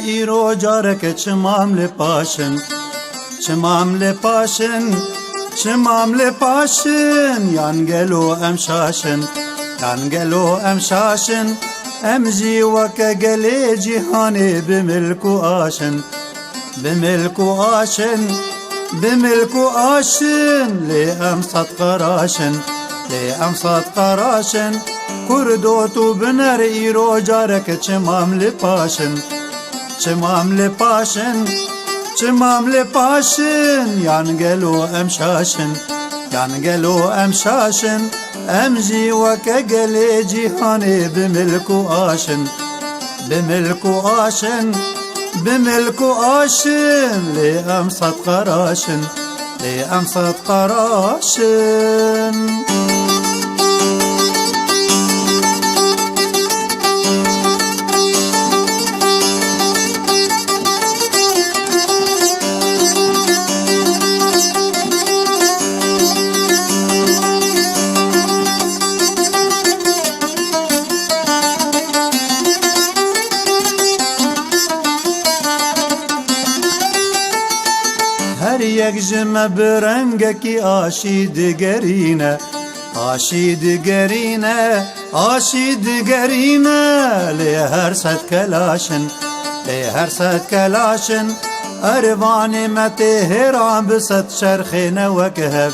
ایرو جارک چمام لپاشن چمام لپاشن چمام لپاشن یانگلو امشاشن یانگلو امشاشن امجی وک گلی جهانی بملکو آشن بملكو آشن بملكو آشن لي أمصد قراشن لي أمصد قراشن كردوتو بنر إيرو جارك چمام لپاشن چمام لپاشن چمام لپاشن يانگلو أمشاشن يانگلو أمشاشن أمجي وكقلي جهاني بملكو آشن بملكو آشن بملكو آشن لي أمصد قراشن لي أمصد قراشن هر یک جمع برنگکی آشید گرینه آشید گرینه آشید گرینه لی هر صد کلاشن لی هر صد کلاشن اروان متهران بصد شرخین وکهب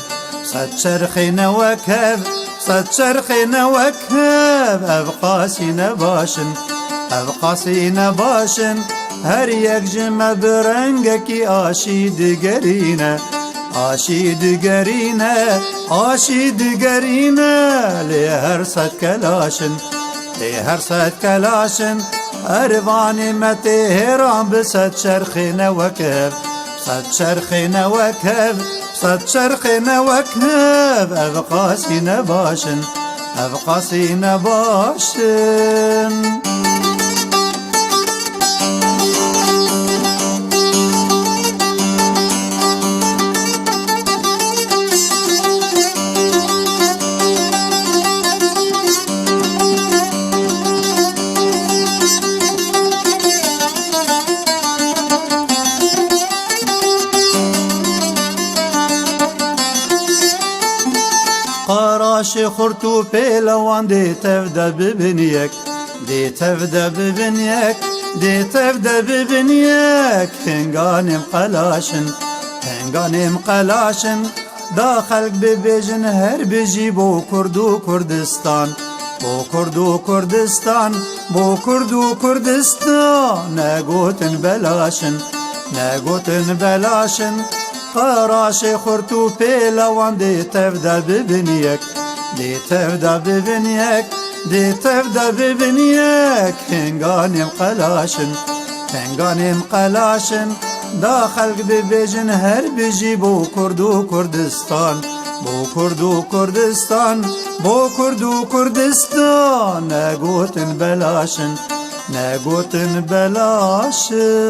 صد شرخین وکهب صد شرخین وکهب ابقاسی نباشن ابقاسی نباشن هر یک جمع برنگکی آشید گرینه آشید گرینه آشید گرینه لی هر صد کلاشن لی هر صد کلاشن اروان متهران بصد شرخین وکهب صد شرخین وکهب صد شرخین وکهب ابقاسی نباشن ابقاسی نباشن قراش خورتو پیلوان دی تفده ببینیک دی تفده ببینیک دی تفده ببینیک هنگانم قلاشن هنگانم قلاشن دا خلق ببیجن هر بجی بو کردو کردستان بو کردو کردستان بو کردو کردستان نگوتن بلاشن نگوتن بلاشن قراش خورتو پیلوان دی تفده ببینیک دی تفده ببینیک دی تفده ببینیک هنگانم قلاشن هنگانم قلاشن دا خلق ببیجن هر بجی بو کردو کردستان بو کردو کردستان بو کردو کردستان نگوتن بلاشن نگوتن بلاشن